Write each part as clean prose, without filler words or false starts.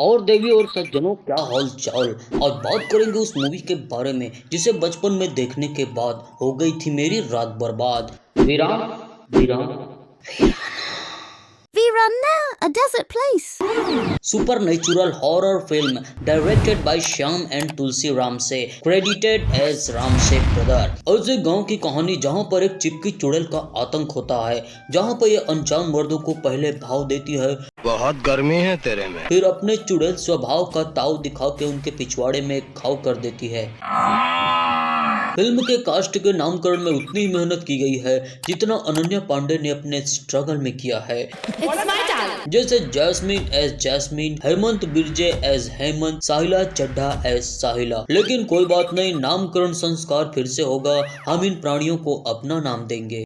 और देवी और सज्जनों, क्या हाल चाल। आज बात करेंगे उस मूवी के बारे में जिसे बचपन में देखने के बाद हो गई थी मेरी रात बर्बाद। वीरान वीरान Virana, a desert place. Supernatural horror film directed by Shyam and Tulsi Ram से, क्रेडिटेड एज राम से ब्रदर। ऐसे गांव की कहानी जहां पर एक चिपकी चुड़ैल का आतंक होता है, जहां पर ये अनजान मर्दों को पहले भाव देती है, बहुत गर्मी है तेरे में, फिर अपने चुड़ैल स्वभाव का ताव दिखा के उनके पिछवाड़े में घाव कर देती है। फिल्म के कास्ट के नामकरण में उतनी ही मेहनत की गई है जितना अनन्या पांडे ने अपने स्ट्रगल में किया है। जैसे Jasmine as Jasmine, Hemant Birje as Hemant, Sahila Chadha as Sahila. लेकिन कोई बात नहीं, नामकरण संस्कार फिर से होगा, हम इन प्राणियों को अपना नाम देंगे।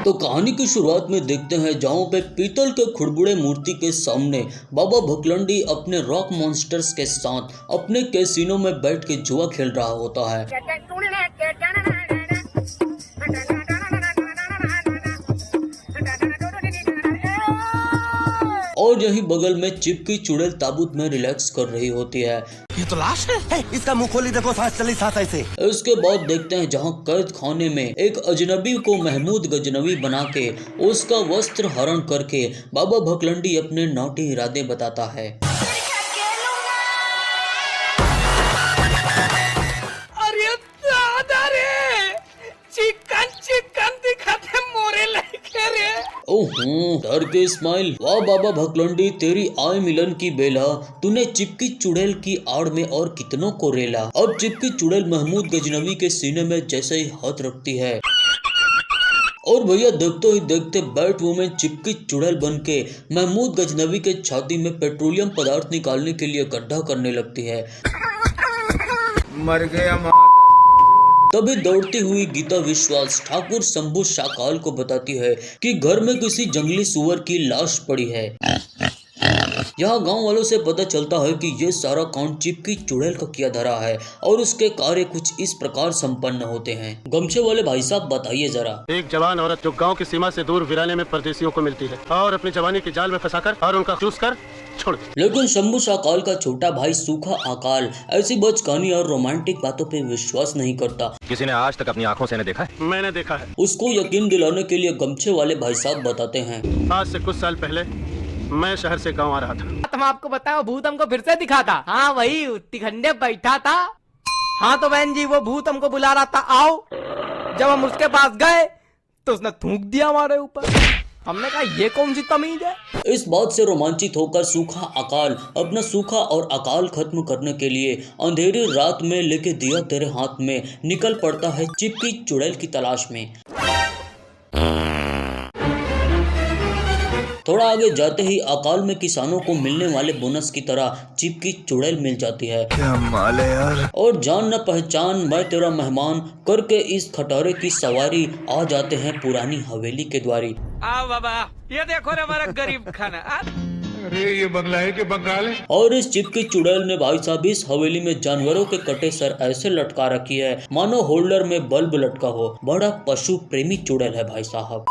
तो कहानी की शुरुआत में देखते हैं जहाँ पे पीतल के खुड़बुड़े मूर्ति के सामने बाबा भकलंडी अपने रॉक मॉन्स्टर्स के साथ अपने कैसीनो में बैठ के जुआ खेल रहा होता है। और यही बगल में चिपकी चुड़ैल ताबूत में रिलैक्स कर रही होती है। ये तो लाश है, इसका मुंह खोली देखो, सांस चली सांस ऐसे। उसके बाद देखते हैं जहां कैद खाने में एक अजनबी को महमूद गजनवी बना के उसका वस्त्र हरण करके बाबा भकलंडी अपने नौटी इरादे बताता है। अरे दादा रे, चिकन चिकन दिखाते मोरे लड़के रे। ओहो, डर के स्माइल। वाह बाबा भकलंडी, तेरी आय मिलन की बेला, तूने चिपकी चुड़ैल की आड़ में और कितनों को रेला। अब चिपकी चुड़ैल महमूद गजनवी के सीने में जैसे ही हाथ रखती है और भैया देखते ही देखते बैट वुमेन चिपकी चुड़ैल बन के महमूद गजनवी के छाती में पेट्रोलियम पदार्थ निकालने के लिए गड्ढा करने लगती है। मर गया तभी दौड़ती हुई गीता विश्वास ठाकुर शंभू शाकाल को बताती है कि घर में किसी जंगली सुअर की लाश पड़ी है। यहाँ गांव वालों से पता चलता है कि ये सारा कांड चिपकी चुड़ैल का किया धरा है और उसके कार्य कुछ इस प्रकार संपन्न होते हैं। गमछे वाले भाई साहब बताइए जरा। एक जवान औरत जो गांव की सीमा से दूर वीराने में परदेशियों को मिलती है और अपनी जवानी के जाल में फंसाकर और उनका चूस कर छोड़ देती। लेकिन शंभू शाकाल का छोटा भाई सूखा अकाल ऐसी बचकानी और रोमांटिक बातों पे विश्वास नहीं करता। किसी ने आज तक अपनी आंखों से देखा है? मैंने देखा है। उसको यकीन दिलाने के लिए गमछे वाले भाई साहब बताते हैं, आज से कुछ साल पहले मैं शहर से गांव आ रहा था। तुम आपको बताओ, भूत हमको फिर से दिखा था। हाँ वही तिखंडे बैठा था। हाँ तो बहन जी, वो भूत हमको बुला रहा था, आओ। जब हम उसके पास गए तो उसने थूक दिया हमारे ऊपर। हमने कहा ये कौन सी तमीज है। इस बात से रोमांचित होकर सूखा अकाल अपना सूखा और अकाल खत्म करने के लिए अंधेरी रात में लेके दिया तेरे हाथ में निकल पड़ता है चिपकी चुड़ैल की तलाश में। थोड़ा आगे जाते ही अकाल में किसानों को मिलने वाले बोनस की तरह चिपकी चुड़ैल मिल जाती है। क्या माल है यार। और जान न पहचान मैं तेरा मेहमान करके इस खटारे की सवारी आ जाते हैं पुरानी हवेली के द्वारी। आओ बाबा, ये देखो रे हमारा गरीब खाना। अरे ये बंगला है कि बंगाल है? और इस चिपकी चुड़ैल ने भाई साहब इस हवेली में जानवरों के कटे सर ऐसे लटका रखी है मानो होल्डर में बल्ब लटका हो। बड़ा पशु प्रेमी चुड़ैल है भाई साहब।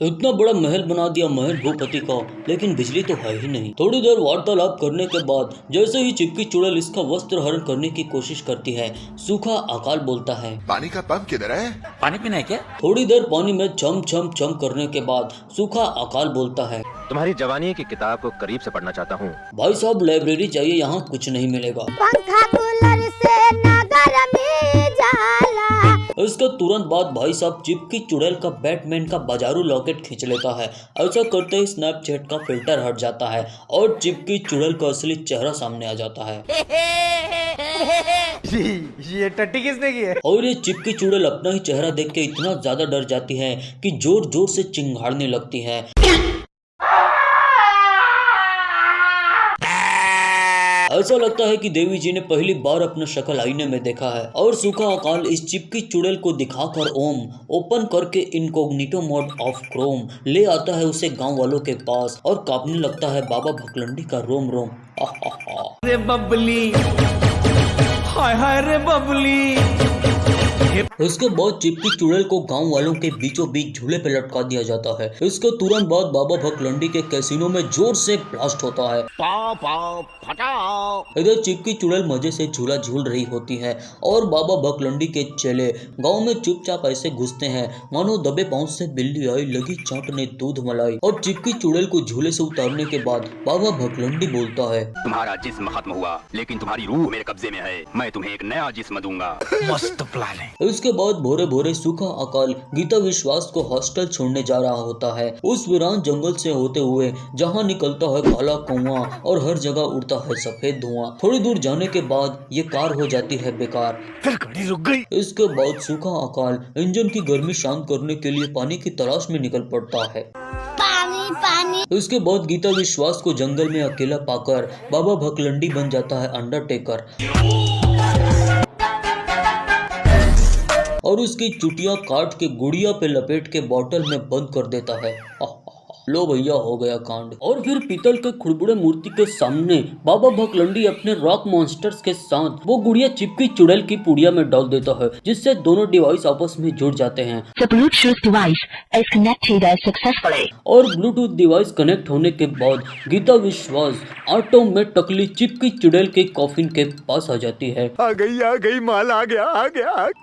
इतना बड़ा महल बना दिया महल भूपति का, लेकिन बिजली तो है ही नहीं। थोड़ी देर वार्तालाप करने के बाद जैसे ही चिपकी चुड़ैल इसका वस्त्र हरण करने की कोशिश करती है, सूखा अकाल बोलता है, पानी का पंप किधर है? पानी पीना है क्या? थोड़ी देर पानी में चम चम चम करने के बाद सूखा अकाल बोलता है, तुम्हारी जवानी की किताब को करीब से पढ़ना चाहता हूँ। भाई साहब लाइब्रेरी चाहिए, यहाँ कुछ नहीं मिलेगा। पंखा कूलर से नगर में जाला। इसके तुरंत बाद भाई साहब चिपकी चुड़ैल का बैटमैन का बाजारू लॉकेट खींच लेता है। ऐसा करते ही स्नैपचैट का फिल्टर हट जाता है और चिपकी चुड़ैल का असली चेहरा सामने आ जाता है। ये टट्टी किसने की है? और ये चिपकी चुड़ैल अपना ही चेहरा देख के इतना ज्यादा डर जाती है कि जोर जोर से चिंगाड़ने लगती है। ऐसा लगता है कि देवी जी ने पहली बार अपना शक्ल आईने में देखा है। और सूखा अकाल इस चिपकी चुड़ैल को दिखाकर ओम ओपन करके इनकॉग्निटो मोड ऑफ क्रोम ले आता है उसे गांव वालों के पास और कांपने लगता है बाबा भकलंडी का रोम रोम। रे बबली, हाय हाय रे बबली, इसके बाद चिपकी चुड़ैल को गांव वालों के बीचों बीच झूले पे लटका दिया जाता है। इसके तुरंत बाद बाबा भकलंडी के कैसीनो में जोर से ब्लास्ट होता है। इधर चिपकी चुड़ैल मजे से झूला झूल रही होती है और बाबा भकलंडी के चेले गांव में चुपचाप ऐसे घुसते हैं मानो दबे पांव से बिल्ली आई लगी चाटने दूध मलाई। और चिपकी चुड़ैल को झूले से उतारने के बाद बाबा भकलंडी बोलता है, तुम्हारा जिस्म खत्म हुआ लेकिन तुम्हारी रूह मेरे कब्जे में है। मैं तुम्हें एक नया जिस्म दूंगा। मस्त प्लान है। इसके बाद भोरे भोरे सूखा अकाल गीता विश्वास को हॉस्टल छोड़ने जा रहा होता है। उस वीरान जंगल से होते हुए जहाँ निकलता है काला कुआं और हर जगह उड़ता है सफेद धुआं। थोड़ी दूर जाने के बाद ये कार हो जाती है बेकार। फिर गाड़ी रुक गई। इसके बाद सूखा अकाल इंजन की गर्मी शांत करने के लिए पानी की तलाश में निकल पड़ता है। पानी पानी। इसके बाद गीता विश्वास को जंगल में अकेला पाकर बाबा भकलंडी बन जाता है अंडरटेकर और उसकी चुटिया काट के गुड़िया पे लपेट के बोतल में बंद कर देता है। लो भैया हो गया कांड। और फिर पीतल के खुड़बुड़े मूर्ति के सामने बाबा भकलंडी अपने रॉक मॉन्स्टर्स के साथ वो गुड़िया चिपकी चुड़ैल की पुड़िया में डाल देता है, जिससे दोनों डिवाइस आपस में जुड़ जाते हैं। The Bluetooth device is connected successfully. और ब्लूटूथ डिवाइस कनेक्ट होने के बाद गीता विश्वास ऑटोमेटिकली चिपकी चुड़ैल के कॉफिन के पास आ जाती है। आ गई माल आ गया।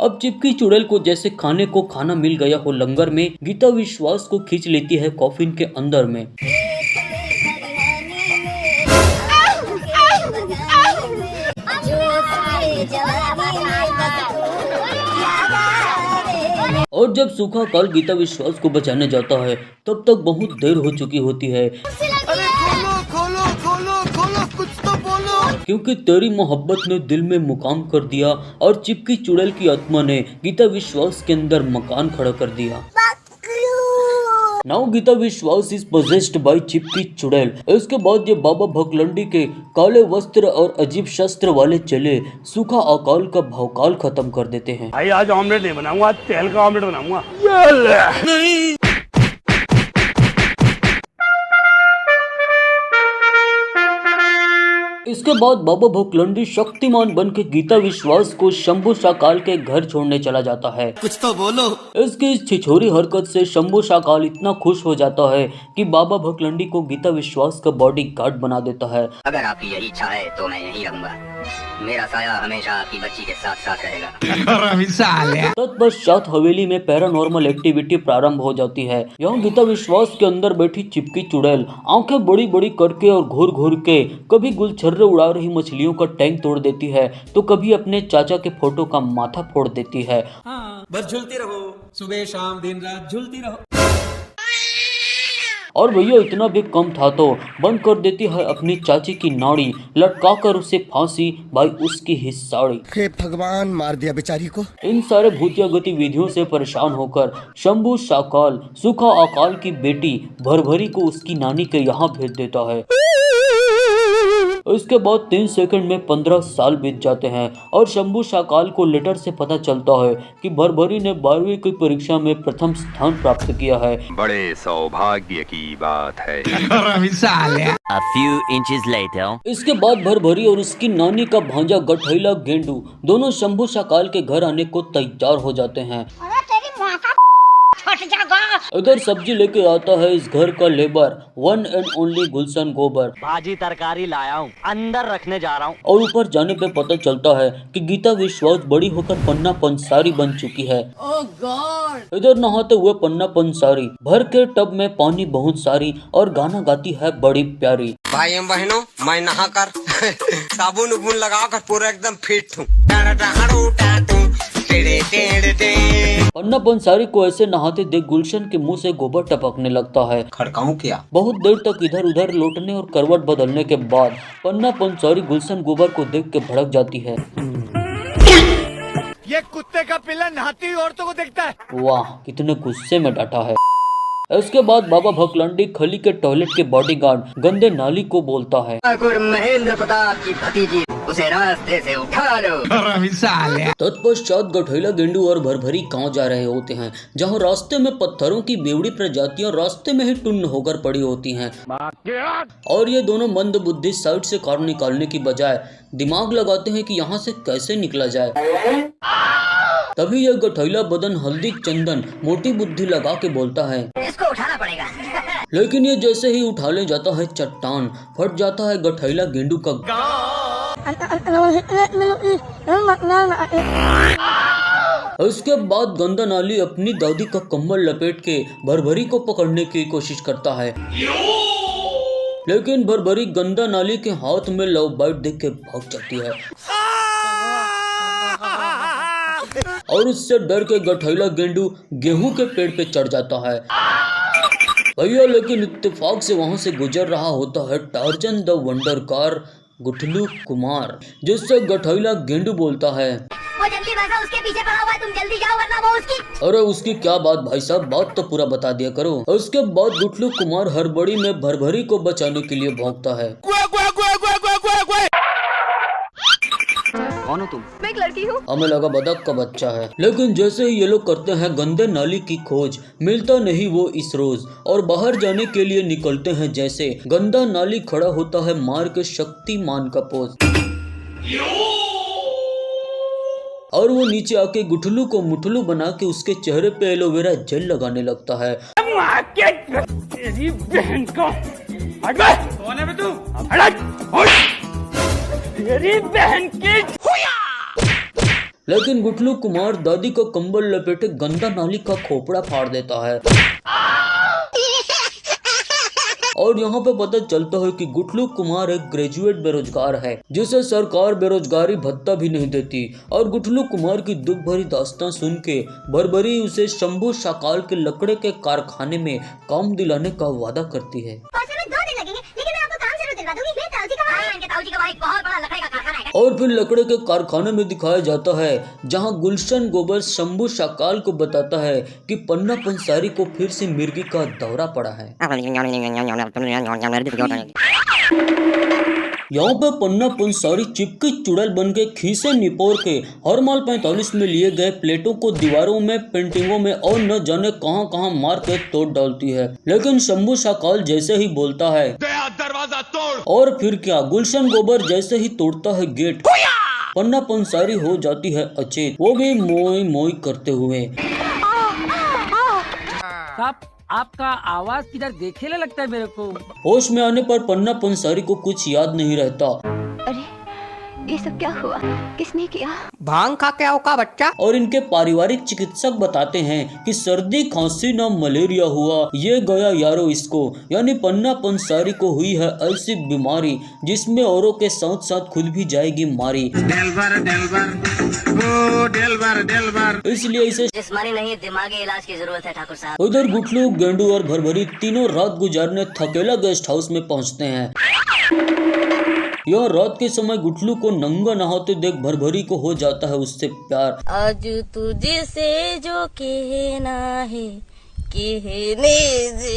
अब चिपकी चुड़ैल को जैसे खाने को खाना मिल गया हो लंगर में, गीता विश्वास को खींच लेती है कॉफिन के अंदर में। और जब सूखा काल गीता विश्वास को बचाने जाता है तब तक बहुत देर हो चुकी होती है। अरे खोलो कुछ तो बोलो। क्योंकि तेरी मोहब्बत ने दिल में मुकाम कर दिया और चिपकी चुड़ैल की आत्मा ने गीता विश्वास के अंदर मकान खड़ा कर दिया। नाउ गीता विश्वास इज पोजेस्ड बाय चिपकी चुड़ैल। इसके बाद ये बाबा भकलंडी के काले वस्त्र और अजीब शस्त्र वाले चले सूखा अकाल का भौकाल खत्म कर देते हैं। भाई आज ऑमलेट नहीं बनाऊंगा, आज तेल का ऑमलेट बनाऊंगा। इसके बाद बाबा भकलंडी शक्तिमान बन के गीता विश्वास को शंभू शाकाल के घर छोड़ने चला जाता है। कुछ तो बोलो। इसकी इस छिछोरी हरकत से शंभू शाकाल इतना खुश हो जाता है कि बाबा भकलंडी को गीता विश्वास का बॉडी गार्ड बना देता है। अगर आपकी यही इच्छा है तो मैं यहीं रहूंगा। मेरा साया हमेशा आपकी बच्ची के साथ साथ रहेगा। तत्पश्चात हवेली में पैरानॉर्मल एक्टिविटी प्रारंभ हो जाती है। यहाँ गीता विश्वास के अंदर बैठी चिपकी चुड़ैल आंखें बड़ी बड़ी करके और घूर घूर के कभी गुलछर्रे उड़ा रही मछलियों का टैंक तोड़ देती है तो कभी अपने चाचा के फोटो का माथा फोड़ देती है। बस झूलती रहो, सुबह शाम दिन रात झूलती रहो। और भैया इतना भी कम था तो बंद कर देती है अपनी चाची की नाड़ी, लटका कर उसे फांसी भाई उसकी ही साड़ी। हे भगवान, मार दिया बेचारी को। इन सारे भूतिया गतिविधियों से परेशान होकर शंभू शाकाल सूखा अकाल की बेटी भरभरी को उसकी नानी के यहाँ भेज देता है। इसके बाद 3 सेकंड में 15 साल बीत जाते हैं और शंभू शाकाल को लेटर से पता चलता है कि भरभरी ने 12वीं की परीक्षा में प्रथम स्थान प्राप्त किया है। बड़े सौभाग्य की बात है। A few inches later. इसके बाद भरभरी और उसकी नानी का भांजा गठैला गेंडू दोनों शंभू शाकाल के घर आने को तैयार हो जाते हैं। इधर सब्जी लेके आता है इस घर का लेबर वन एंड ओनली गुलशन गोबर। भाजी तरकारी लाया हूँ, अंदर रखने जा रहा हूँ। और ऊपर जाने पे पता चलता है कि गीता विश्वास बड़ी होकर पन्ना पंसारी बन चुकी है। ओह गॉड। इधर नहाते हुए पन्ना पंसारी भर के टब में पानी बहुत सारी और गाना गाती है बड़ी प्यारी। भाई बहनों, मैं नहा कर साबुन उबुन लगा कर पूरा एकदम फिट हूँ। पन्ना पंसारी को ऐसे नहाते देख गुलशन के मुंह से गोबर टपकने लगता है। खड़काऊं क्या? बहुत देर तक इधर उधर लौटने और करवट बदलने के बाद पन्ना पंसारी गुलशन गोबर को देख के भड़क जाती है। ये कुत्ते का पिल्ला नहाती हुई औरतों को देखता है। वाह, कितने गुस्से में डांटा है। इसके बाद बाबा भकलंडी खली के टॉयलेट के बॉडीगार्ड गंदे नाली को बोलता है, महेंद्र प्रताप की भतीजी, उसे रास्ते से उठा लो। तत्पश्चात गठैला गेंडू और भरभरी गांव जा रहे होते हैं, जहां रास्ते में पत्थरों की बेवड़ी प्रजातियां रास्ते में ही टुन्न होकर पड़ी होती हैं। और ये दोनों मंद बुद्धि साइड से कार निकालने की बजाय दिमाग लगाते हैं कि यहाँ से कैसे निकला जाए। तभी यह गठैला बदन हल्दी चंदन मोटी बुद्धि लगा के बोलता है, इसको उठाना पड़ेगा। लेकिन ये जैसे ही उठा ले जाता है चट्टान फट जाता है गठैला गेंडू का। उसके बाद गंदा नाली अपनी दादी का कम्बल लपेट के भरभरी को पकड़ने की कोशिश करता है, लेकिन भरभरी गंदा नाली के हाथ में लव बाइट देख के भाग जाती है और उससे डर के गठैला गेंडू गेहूं के पेड़ पे चढ़ जाता है भैया। लेकिन इत्तेफाक से वहां से गुजर रहा होता है Tarzan the wonder car Guthlu Kumar, जिससे गठैला गेंडू बोलता है, वो जंगली भैंसा उसके पीछे पड़ा हुआ है, तुम जल्दी जाओ वरना वो उसकी। अरे उसकी क्या बात भाई साहब, बात तो पूरा बता दिया करो। उसके बाद गुठलू कुमार हड़बड़ी में भरभरी को बचाने के लिए भौंकता है। कौन हो तुम? मैं एक लड़की हूँ। हमें लगा बतख का बच्चा है, लेकिन जैसे ही ये लोग करते हैं गंदे नाली की खोज, मिलता नहीं वो इस रोज और बाहर जाने के लिए निकलते हैं जैसे गंदा नाली खड़ा होता है मार के शक्तिमान का पोज और वो नीचे आके गुठलू को मुठलू बना के उसके चेहरे पे एलोवेरा जेल लगाने लगता है। तेरी बहन को कौन है तू? तेरी बहन की। लेकिन गुठलू कुमार दादी का कंबल लपेटे गंदा नाली का खोपड़ा फाड़ देता है और यहाँ पे पता चलता है कि गुठलू कुमार एक ग्रेजुएट बेरोजगार है जिसे सरकार बेरोजगारी भत्ता भी नहीं देती। और गुठलू कुमार की दुख भरी दास्तां सुन के भरभरी उसे शंभू शाकाल के लकड़े के कारखाने में काम दिलाने का वादा करती है। और फिर लकड़े के कारखाने में दिखाया जाता है जहां गुलशन गोबर शंभू शाकाल को बताता है कि पन्ना पंसारी को फिर से मिर्गी का दौरा पड़ा है। यहाँ पे पन्ना पंसारी चिपकी चुड़ैल बन के खीसे निपोर के हर माल 45 में लिए गए प्लेटों को दीवारों में पेंटिंगों में और न जाने कहां कहां मार के तोड़ डालती है। लेकिन शंभू शाकाल जैसे ही बोलता है दरवाजा तोड़, और फिर क्या गुलशन गोबर जैसे ही तोड़ता है गेट, पन्ना पंसारी हो जाती है अचेत, वो भी मोई मोई करते हुए। आपका आवाज किधर देखे लगता है मेरे को। होश में आने पर पन्ना पंसारी को कुछ याद नहीं रहता। अरे ये सब क्या हुआ, किसने किया? भांग खा के आओ का बच्चा। और इनके पारिवारिक चिकित्सक बताते हैं कि सर्दी खांसी न मलेरिया हुआ, ये गया यारो इसको, यानी पन्ना पंसारी को हुई है ऐसी बीमारी जिसमें औरों के साथ साथ खुद भी जाएगी मारी। इसलिए इसे जिस्मानी नहीं दिमागी इलाज की जरूरत है ठाकुर साहब। उधर गुठलू गेंडू और भरभरी तीनों रात गुजारने थकेला गेस्ट हाउस में पहुंचते हैं। यह रात के समय गुठलू को नंगा नहाते देख भरभरी को हो जाता है उससे प्यार। आज तुझसे जो कहना है कहने दे।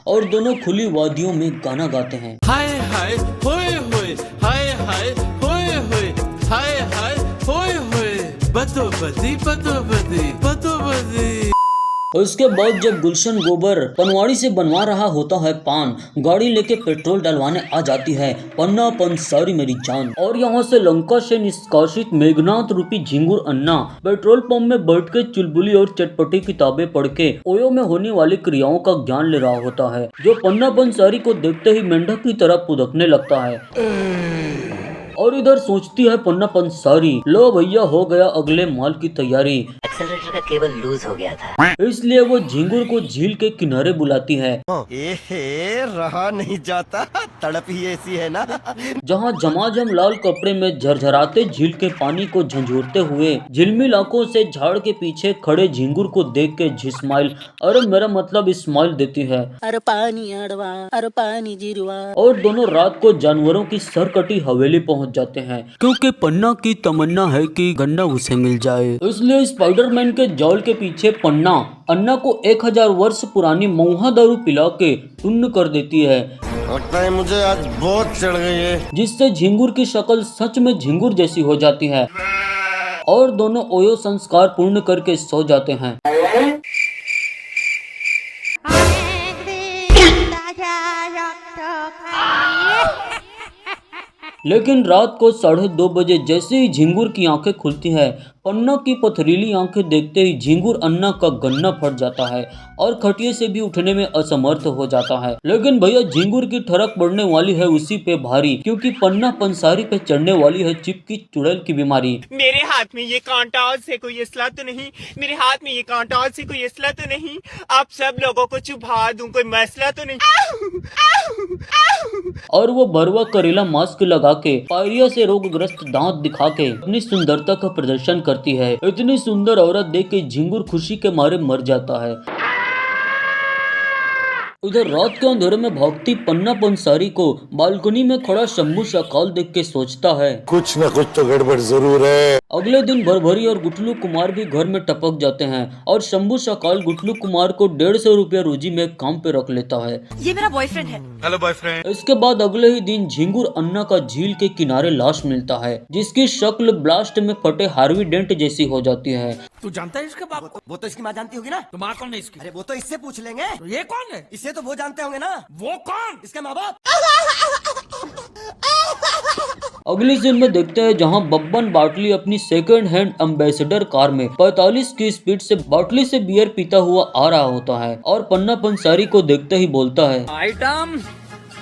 और दोनों खुली वादियों में गाना गाते हैं। हाय हाय होए होए, हाय हाय होए होए, हाय हाय होए होए, बतो बदी बतो बदी बतो बदी। उसके बाद जब गुलशन गोबर पनवाड़ी से बनवा रहा होता है पान, गाड़ी लेके पेट्रोल डलवाने आ जाती है पन्ना पंसारी मेरी जान। और यहाँ से लंका से निष्कासित मेघनाथ रूपी झिंगुर अन्ना पेट्रोल पंप में बैठ के चुलबुली और चटपटी किताबें पढ़ के ओयो में होने वाली क्रियाओं का ज्ञान ले रहा होता है, जो पन्ना पंसारी को देखते ही मेंढक की तरह पुदकने लगता है। और इधर सोचती है पन्ना पंसारी, लो भैया हो गया अगले माल की तैयारी। एक्सेलरेटर का केबल लूज हो गया था, इसलिए वो झिंगुर को झील के किनारे बुलाती है। रहा नहीं जाता, तड़प ही ऐसी है ना। जहाँ झमाझम लाल कपड़े में झरझराते झील के पानी को झंझोरते हुए झिलमिल आंखों से झाड़ के पीछे खड़े झिंगुर को देख के झिस्माइल, अरे मेरा मतलब स्माइल देती है। अरे पानी अड़वा, अरे पानी जिरवा। और दोनों रात को जानवरों की सरकटी हवेली पहुँच जाते हैं, क्योंकि पन्ना की तमन्ना है कि गन्ना उसे मिल जाए। इसलिए स्पाइडरमैन के जाल के पीछे पन्ना अन्ना को 1000 वर्ष पुरानी मऊहा दारू पिला के टुन्न कर देती है। लगता है मुझे आज बहुत चढ़ गई है, जिससे झिंगुर की शक्ल सच में झिंगुर जैसी हो जाती है और दोनों ओयो संस्कार पूर्ण करके सो जाते हैं। लेकिन रात को 2:30 बजे जैसे ही झिंगुर की आंखें खुलती हैं, पन्ना की पथरीली आंखें देखते ही झिंगुर अन्ना का गन्ना फट जाता है और खटिये से भी उठने में असमर्थ हो जाता है। लेकिन भैया झिंगुर की ठरक पड़ने वाली है उसी पे भारी, क्योंकि पन्ना पंसारी पे चढ़ने वाली है चिपकी चुड़ैल की बीमारी। मेरे हाथ में ये कांटा से कोई असला तो नहीं, मेरे हाथ में ये कांटा से कोई असला तो नहीं, आप सब लोगों को चुभा दूं, कोई मसला तो नहीं। और वो भरवा करेला मास्क लगा के पायरिया से रोगग्रस्त दांत दिखा के अपनी सुंदरता का प्रदर्शन करती है। इतनी सुंदर औरत देख के झिंगुर खुशी के मारे मर जाता है। उधर रात के अंधेरे में भागती पन्ना पंसारी को बालकनी में खड़ा शंभू शाकाल देख के सोचता है, कुछ न कुछ तो गड़बड़ जरूर है। अगले दिन भरभरी और गुटलू कुमार भी घर में टपक जाते हैं और शंभू शाकाल गुटलू कुमार को 150 रुपया रोजी में काम पे रख लेता है। ये मेरा बॉयफ्रेंड है। Hello boyfriend. इसके बाद अगले ही दिन झिंगुर अन्ना का झील के किनारे लाश मिलता है, जिसकी शक्ल ब्लास्ट में फटे हार्वी डेंट जैसी हो जाती है। तू जानता है इसके बाप को? वो तो इसकी माँ जानती होगी ना। तो माँ कौन है इसकी? अरे वो तो इससे पूछ लेंगे। तो ये कौन है? इससे तो वो जानते होंगे ना। वो कौन? इसके माँ बाप। अगली सीन में देखते हैं जहां बब्बन बाटली अपनी सेकंड हैंड एम्बेसडर कार में 45 की स्पीड से बाटली से बियर पीता हुआ आ रहा होता है और पन्ना पंसारी को देखते ही बोलता है, आइटम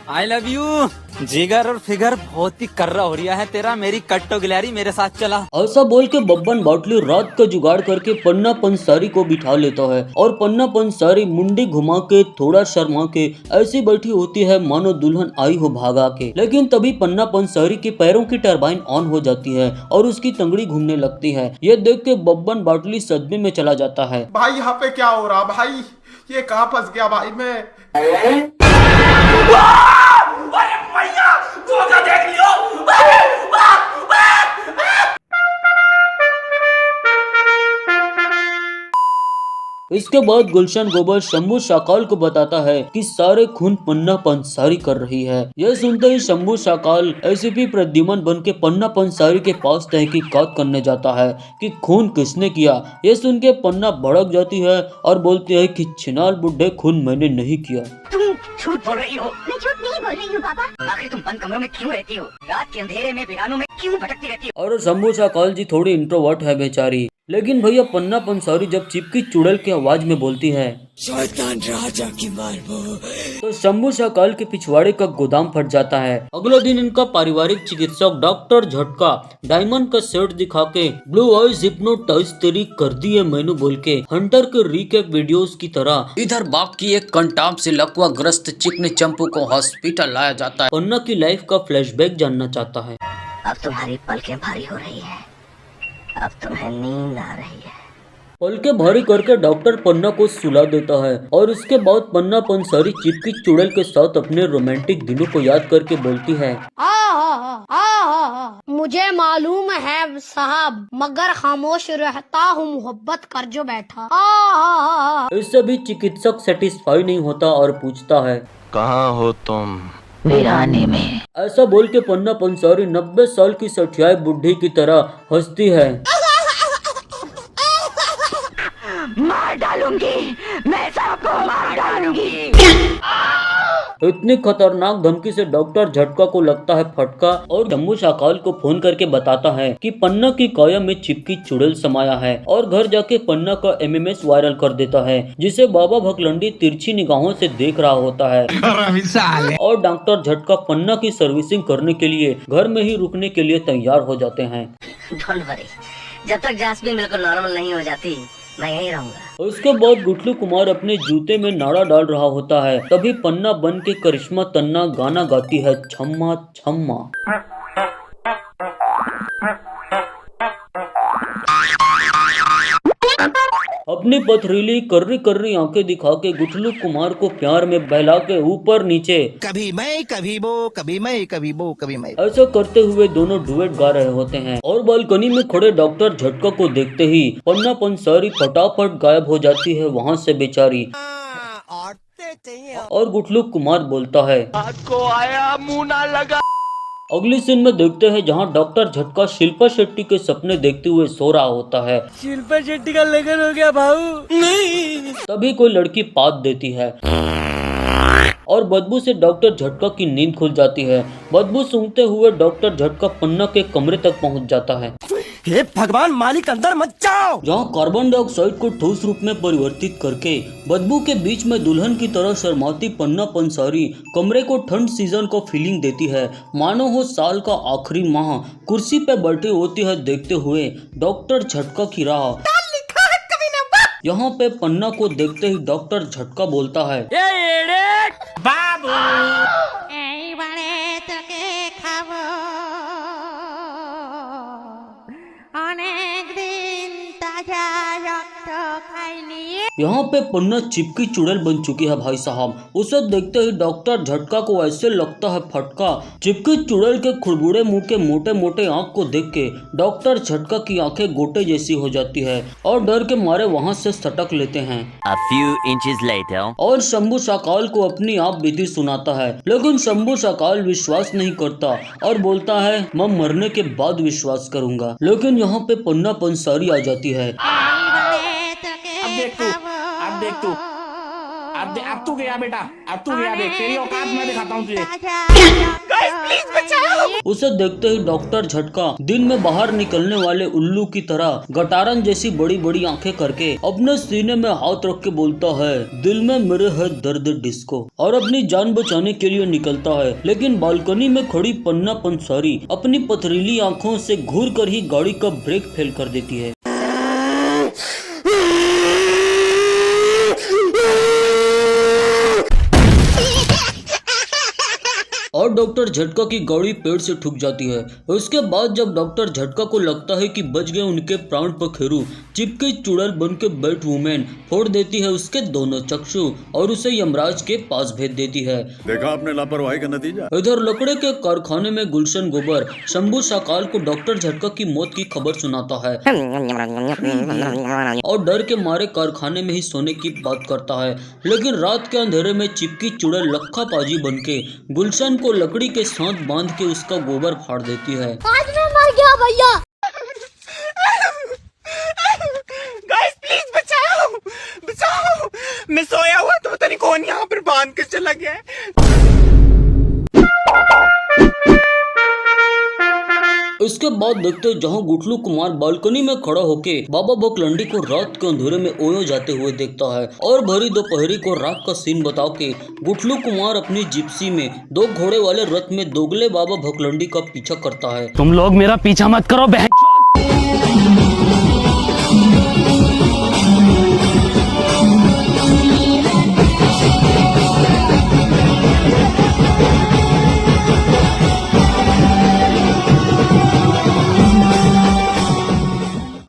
आई लव यू। जिगर और फिगर बहुत ही कर्रा हो रहा है तेरा, मेरी कट्टो गिलहरी मेरे साथ चला। ऐसा बोल के बब्बन बाटली रात का जुगाड़ करके पन्ना पंसारी को बिठा लेता है और पन्ना पंसारी मुंडी घुमा के थोड़ा शर्मा के ऐसी बैठी होती है मानो दुल्हन आई हो भागा के। लेकिन तभी पन्ना पंसारी के पैरों की टरबाइन ऑन हो जाती है और उसकी तंगड़ी घूमने लगती है। ये देख के बब्बन बाटली सदमे में चला जाता है। भाई यहाँ पे क्या हो रहा भाई, ये कहाँ फंस गया भाई मैं। देख लियो। इसके बाद गुलशन गोबर शंभू शाकाल को बताता है कि सारे खून पन्ना पंसारी कर रही है। यह सुनते ही शंभू शाकाल एसीपी प्रद्युमन बन के पन्ना पंसारी के पास तहकीकात करने जाता है कि खून किसने किया। यह सुन के पन्ना भड़क जाती है और बोलती है कि छिनाल बुड्ढे, खून मैंने नहीं किया। तुम झूठ बोल रही हो। मैं झूठ नहीं बोल रही हूँ बाबा। आखिर तुम बंद कमरों में क्यों रहती हो? रात के अंधेरे में वीरानों में क्यों भटकती रहती हो? और शंभू शाकाल जी थोड़ी इंट्रोवर्ट है बेचारी। लेकिन भैया पन्ना पंसारी जब चिपकी चुड़ैल की आवाज में बोलती है, शैतान राजा की मारबो, तो शंभू शाकाल के पिछवाड़े का गोदाम फट जाता है। अगले दिन इनका पारिवारिक चिकित्सक डॉक्टर झटका डायमंड का सेट दिखा के ब्लू आइज हिप्नोटाइज तेरी कर दी है मैंने बोल के हंटर के रिकैप वीडियोस की तरह इधर बाप की एक कंटाप से लकवा ग्रस्त चिकने चंपू को हॉस्पिटल लाया जाता है। पन्ना की लाइफ का फ्लैशबैक जानना चाहता है। अब तुम्हारी पलकें भारी हो रही है, अब तुम्हें नींद आ रही है। पलके भारी करके डॉक्टर पन्ना को सुला देता है और उसके बाद पन्ना पंसारी चिपकी चुड़ैल के साथ अपने रोमांटिक दिनों को याद करके बोलती है, मुझे मालूम है साहब, मगर खामोश रहता हूँ मोहब्बत कर जो बैठा। इससे भी चिकित्सक सेटिस्फाई नहीं होता और पूछता है, कहाँ हो तुम? वीराने में। ऐसा बोल के पन्ना पंसारी 90 साल की सठियाई बुढ़ी की तरह हंसती है। मार डालूंगी, मैं सबको मार डालूंगी। इतनी खतरनाक धमकी से डॉक्टर झटका को लगता है फटका और शंभू शाकाल को फोन करके बताता है कि पन्ना की काया में चिपकी चुड़ैल समाया है और घर जाके पन्ना का MMS वायरल कर देता है, जिसे बाबा भगलंडी तिरछी निगाहों से देख रहा होता है। और डॉक्टर झटका पन्ना की सर्विसिंग करने के लिए घर में ही रुकने के लिए तैयार हो जाते हैं। डोंट वरी, जब तक जासमीन बिल्कुल नॉर्मल नहीं हो जाती मैं यहीं रहूंगा। उसके बाद गुटलू कुमार अपने जूते में नाड़ा डाल रहा होता है, तभी पन्ना बन के करिश्मा तन्ना गाना गाती है, छम्मा छम्मा। अपनी पथरीली कर्री कर्री आंखें दिखा के गुटलू कुमार को प्यार में बहला के ऊपर नीचे, कभी मैं कभी वो, कभी मैं कभी वो, कभी मैं, ऐसा करते हुए दोनों डुएट गा रहे होते हैं। और बालकनी में खड़े डॉक्टर झटका को देखते ही पन्ना पंसारी फटाफट गायब हो जाती है वहाँ से बेचारी। और गुटलू कुमार बोलता है, आपको आया मुंह ना लगा। अगली सीन में देखते हैं जहां डॉक्टर झटका शिल्पा शेट्टी के सपने देखते हुए सो रहा होता है। शिल्पा शेट्टी का लगन हो गया भाऊ। नहीं। तभी कोई लड़की पाद देती है और बदबू से डॉक्टर झटका की नींद खुल जाती है। बदबू सूंघते हुए डॉक्टर झटका पन्ना के कमरे तक पहुंच जाता है। हे भगवान मालिक अंदर मत जाओ। जहाँ कार्बन डाइऑक्साइड को ठोस रूप में परिवर्तित करके बदबू के बीच में दुल्हन की तरह शर्माती पन्ना पंसारी कमरे को ठंड सीजन का फीलिंग देती है, मानो हो साल का आखिरी माह कुर्सी पे बैठी होती है देखते हुए डॉक्टर झटका की राह। यहाँ पे पन्ना को देखते ही डॉक्टर झटका बोलता है, बाबू यहाँ पे पन्ना चिपकी चुड़ैल बन चुकी है भाई साहब। उसे देखते ही डॉक्टर झटका को ऐसे लगता है फटका। चिपकी चुड़ैल के खुड़बुड़े मुंह के मोटे मोटे आँख को देख के डॉक्टर झटका की आंखें गोटे जैसी हो जाती है और डर के मारे वहाँ से सटक लेते हैं। A few inches later. और शंभू साकाल को अपनी आप बीती सुनाता है, लेकिन शंभू साकाल विश्वास नहीं करता और बोलता है मैं मरने के बाद विश्वास करूंगा। लेकिन यहाँ पे पन्ना पंसारी आ जाती है। अब तू गया बेटा, अब तू गया, देख तेरी औकात मैं दिखाता हूँ तुझे। उसे देखते ही डॉक्टर झटका दिन में बाहर निकलने वाले उल्लू की तरह गटारन जैसी बड़ी बड़ी आंखें करके अपने सीने में हाथ रख के बोलता है, दिल में मेरे है दर्द डिस्को, और अपनी जान बचाने के लिए निकलता है। लेकिन बालकनी में खड़ी पन्ना पंसारी अपनी पथरीली आंखों से घूर कर ही गाड़ी का ब्रेक फेल कर देती है। और डॉक्टर झटका की गाड़ी पेड़ से ठुक जाती है। उसके बाद जब डॉक्टर झटका को लगता है कि बच गए उनके प्राण पखेरु, चिपकी चुड़ैल बन के बैट वुमेन फोड़ देती है उसके दोनों चक्षु और उसे यमराज के पास भेज देती है। देखा आपने लापरवाही का नतीजा। इधर लकड़े के कारखाने में गुलशन गोबर शंभू साकाल को डॉक्टर झटका की मौत की खबर सुनाता है और डर के मारे कारखाने में ही सोने की बात करता है। लेकिन रात के अंधेरे में चिपकी चुड़ैल लखा पाजी बन के गुलशन को लकड़ी के साथ बांध के उसका गोबर फाड़ देती है। आज मैं मर गया भैया। गाइस प्लीज बचाओ, बचाओ, मैं सोया हुआ तो पता नहीं कौन यहाँ पर बांध के चला गया है। इसके बाद देखते जहां गुटलू कुमार बालकनी में खड़ा होके बाबा बकलंडी को रात के अंधेरे में ओयो जाते हुए देखता है और भरी दोपहरी को रात का सीन बताओ के गुटलू कुमार अपनी जिप्सी में 2 घोड़े वाले रथ में दोगले बाबा भकलंडी का पीछा करता है। तुम लोग मेरा पीछा मत करो बहन।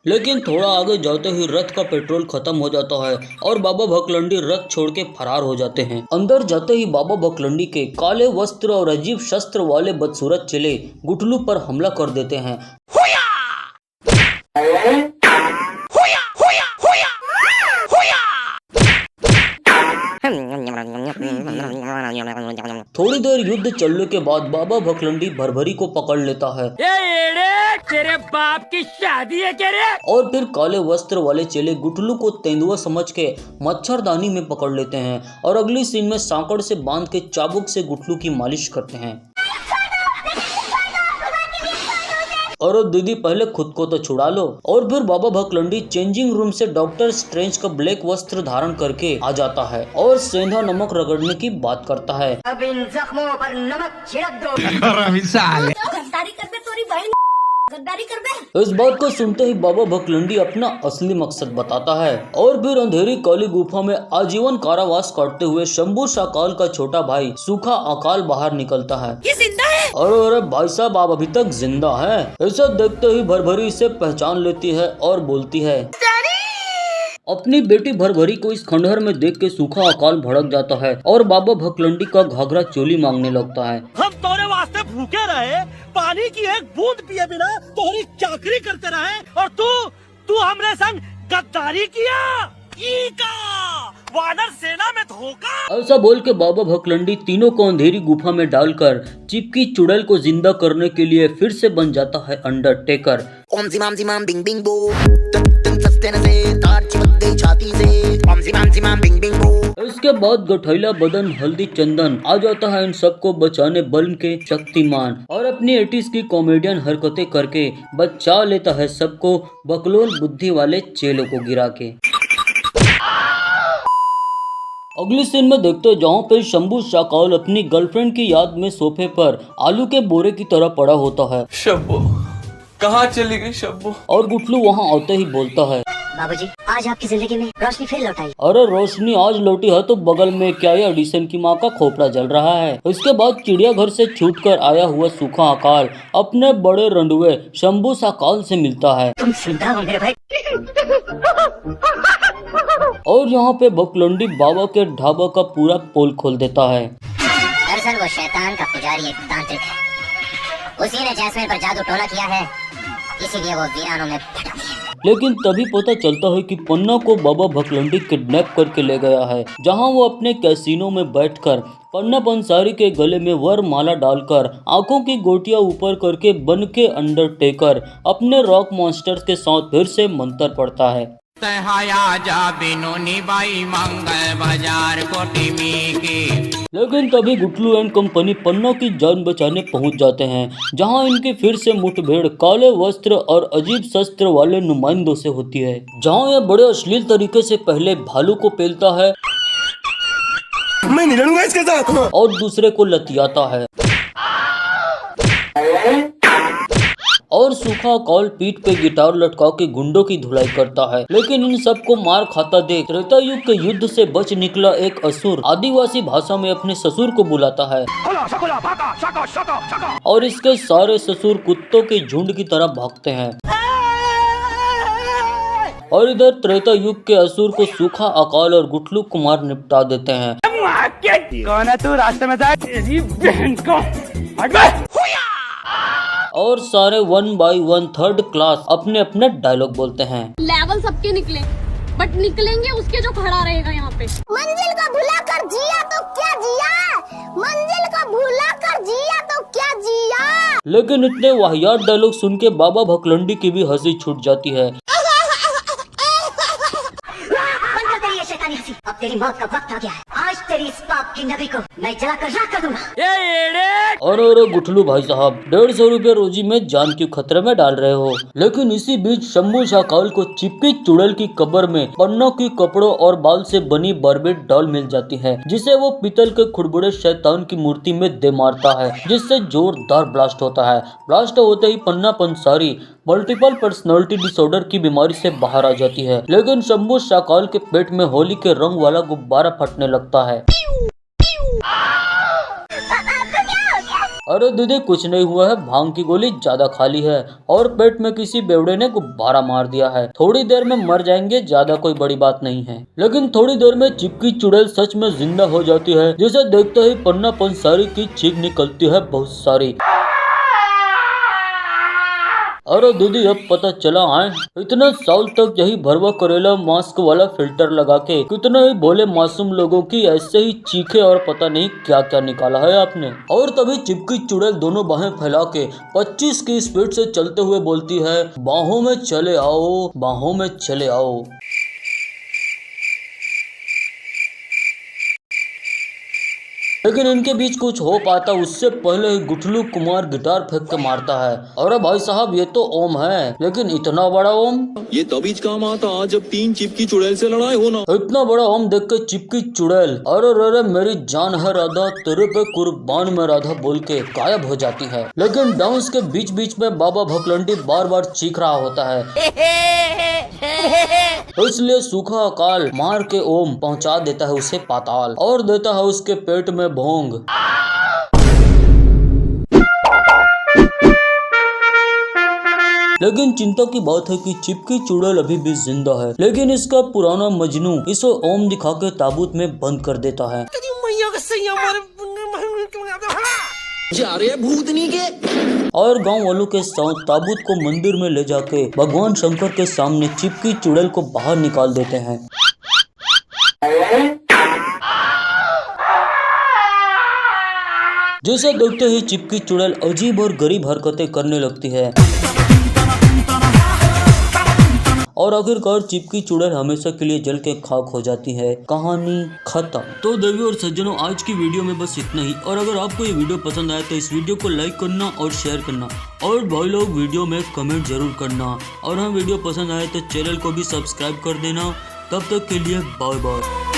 लेकिन थोड़ा आगे जाते ही रथ का पेट्रोल खत्म हो जाता है और बाबा भकलंडी रथ छोड़ के फरार हो जाते हैं। अंदर जाते ही बाबा भकलंडी के काले वस्त्र और अजीब शस्त्र वाले बदसूरत चेले गुटलू पर हमला कर देते हैं। थोड़ी देर युद्ध चलने के बाद बाबा भकलंडी भरभरी को पकड़ लेता है। तेरे बाप की शादी है क्या रे? और फिर काले वस्त्र वाले चेले गुटलू को तेंदुआ समझ के मच्छरदानी में पकड़ लेते हैं और अगली सीन में सांकड़ से बांध के चाबुक से गुटलू की मालिश करते हैं। और दीदी पहले खुद को तो छुड़ा लो। और फिर बाबा भकलंडी चेंजिंग रूम से डॉक्टर स्ट्रेंज का ब्लैक वस्त्र धारण करके आ जाता है और सेंधा नमक रगड़ने की बात करता है। अब इन जख्मों पर नमक छिड़क दो। गद्दारी कर दे। इस बात को सुनते ही बाबा भकलंडी अपना असली मकसद बताता है और फिर अंधेरी काली गुफा में आजीवन कारावास काटते हुए शंभू साकाल का छोटा भाई सूखा अकाल बाहर निकलता है। ये जिंदा है? अरे भाई साहब आप अभी तक जिंदा हैं। ऐसा देखते ही भरभरी इसे पहचान लेती है और बोलती है। अपनी बेटी भरभरी को इस खंडहर में देख के सूखा अकाल भड़क जाता है और बाबा भकलंडी का घाघरा चोली मांगने लगता है। हम तोरे वास्ते भूखे रहे, पानी की एक बूंद पिए बिना तोरी चाकरी करते रहे और तू हमरे संग गद्दारी किया। वानर सेना में धोखा। ऐसा बोल के बाबा भकलंडी तीनों को अंधेरी गुफा में डालकर चिपकी चुड़ैल को जिंदा करने के लिए फिर से बन जाता है अंडरटेकर। ओम जिमाम बिंग बिंग बो, तन सस्ते न से तार चिपक गई छाती से। ओम जिमाम बिंग बिंग बो। इसके इसके बाद गठैला बदन हल्दी चंदन आ जाता है इन सबको बचाने बल के शक्तिमान और अपनी 80s की कॉमेडियन हरकतें करके बचा लेता है सबको बकलोल बुद्धि वाले चेलों को गिरा के। अगली सीन में देखते हैं जहाँ पे शंभू शाकाल अपनी गर्लफ्रेंड की याद में सोफे पर आलू के बोरे की तरह पड़ा होता है। शंभू कहाँ चली गई शंभू? और गुटलू वहाँ आते ही बोलता है, बाबूजी आज आपकी जिंदगी में रोशनी फिर लौट आई। अरे रोशनी आज लौटी है तो बगल में क्या ये एडिसन की माँ का खोपड़ा जल रहा है। इसके बाद चिड़ियाघर से छूटकर आया हुआ सूखा अकाल अपने बड़े रंडुए शंभू शाकाल से मिलता है। तुम सुनता हो मेरे भाई? और यहाँ पे बकलंडी बाबा के ढाबा का पूरा पोल खोल देता है। दरअसल वो शैतान का पुजारी एक तांत्रिक है, उसी ने जैस्मिन पर जादू टोना किया है, इसीलिए वो वीरानों में भटक गई। लेकिन तभी पता चलता है कि पन्ना को बाबा भकलंडी किडनैप करके ले गया है, जहां वो अपने कैसीनो में बैठकर पन्ना पंसारी के गले में वर माला डालकर आंखों की गोटियां ऊपर करके बन के अंडरटेकर अपने रॉक मॉन्स्टर्स के साथ फिर से मंत्र पढ़ता है। लेकिन तभी गुटलू एंड कंपनी पन्ना की जान बचाने पहुंच जाते हैं, जहां इनकी फिर से मुठभेड़ काले वस्त्र और अजीब शस्त्र वाले नुमाइंदों से होती है, जहां यह बड़े अश्लील तरीके से पहले भालू को पेलता है, मैं नहीं लड़ूंगा इसके साथ, और दूसरे को लतियाता है। और सूखा कॉल पीठ पे गिटार लटका के गुंडों की धुलाई करता है। लेकिन इन सबको मार खाता देख त्रेता युग के युद्ध से बच निकला एक असुर आदिवासी भाषा में अपने ससुर को बुलाता है और इसके सारे ससुर कुत्तों के झुंड की तरह भागते हैं। और इधर त्रेता युग के असुर को सूखा अकाल और गुटलू कुमार निपटा देते हैं। कौन है तू? रास्ते में जाए तेरी बहन को। और सारे 1 by 1 थर्ड क्लास अपने अपने डायलॉग बोलते हैं। लेवल सबके निकले बट निकलेंगे उसके जो खड़ा रहेगा यहाँ पे। मंजिल को भुला कर जिया तो क्या जिया, मंजिल को भुला कर जिया तो क्या जिया। लेकिन इतने वाहियात डायलॉग सुन के बाबा भकलंडी की भी हंसी छूट जाती है। अब तेरी मौत का वक्त आ गया है, आज तेरी इस पाप की नगरी को मैं जलाकर राख कर दूंगा। और गुठलू भाई साहब 150 रुपए रोजी में जान क्यों खतरे में डाल रहे हो। लेकिन इसी बीच शंभू शाकाल को चिपकी चुड़ैल की कब्र में पन्ना की कपड़ों और बाल से बनी बार्बी डॉल मिल जाती है, जिसे वो पीतल के खुड़बुड़े शैतान की मूर्ति में दे मारता है, जिससे जोरदार ब्लास्ट होता है। ब्लास्ट होते ही पन्ना पंसारी मल्टीपल पर्सनालिटी डिसऑर्डर की बीमारी से बाहर आ जाती है। लेकिन शंभू शाकाल के पेट में होली के रंग वाला गुब्बारा फटने लगता है। अरे दीदी कुछ नहीं हुआ है, भांग की गोली ज्यादा खाली है और पेट में किसी बेवड़े ने गुब्बारा मार दिया है, थोड़ी देर में मर जाएंगे, ज्यादा कोई बड़ी बात नहीं है। लेकिन थोड़ी देर में चिपकी चुड़ैल सच में जिंदा हो जाती है, जिसे देखते ही पन्ना पंसारी की चीख निकलती है बहुत सारी। अरे दीदी अब पता चला है, इतने साल तक यही भरवा करेला मास्क वाला फिल्टर लगा के कितने ही भोले मासूम लोगों की ऐसे ही चीखे और पता नहीं क्या क्या निकाला है आपने। और तभी चिपकी चुड़ैल दोनों बाहें फैला के 25 की स्पीड से चलते हुए बोलती है, बाहों में चले आओ, बाहों में चले आओ। लेकिन इनके बीच कुछ हो पाता उससे पहले ही गुठलू कुमार गिटार फेंक के मारता है। अरे भाई साहब ये तो ओम है, लेकिन इतना बड़ा ओम ये तभी काम आता जब 3 चिपकी चुड़ैल से लड़ाई होना। इतना बड़ा ओम देख के चिपकी चुड़ैल अरे रे मेरी जान है राधा तेरे पे कुर्बान में राधा बोल के गायब हो जाती है। लेकिन डांस के बीच बीच में बाबा भकलंडी बार बार चीख रहा होता है, इसलिए सूखा अकाल मार के ओम पहुंचा देता है उसे पाताल और देता है उसके पेट में भोंग। लेकिन चिंता की बात है कि चिपकी चुड़ैल अभी भी जिंदा है, लेकिन इसका पुराना मजनू इसे ओम दिखा के ताबूत में बंद कर देता है। जा रहे हैं भूतनी के। और गांव वालों के साथ ताबूत को मंदिर में ले जाके भगवान शंकर के सामने चिपकी चुड़ैल को बाहर निकाल देते हैं। जैसे देखते ही चिपकी चुड़ैल अजीब और गरीब हरकतें करने लगती है और आखिरकार चिपकी चुड़ैल हमेशा के लिए जल के खाक हो जाती है। कहानी खत्म। तो देवी और सज्जनों, आज की वीडियो में बस इतना ही। और अगर आपको ये वीडियो पसंद आया तो इस वीडियो को लाइक करना और शेयर करना, और भाई लोग वीडियो में कमेंट जरूर करना, और हाँ वीडियो पसंद आए तो चैनल को भी सब्सक्राइब कर देना। तब तक के लिए बाय बाय।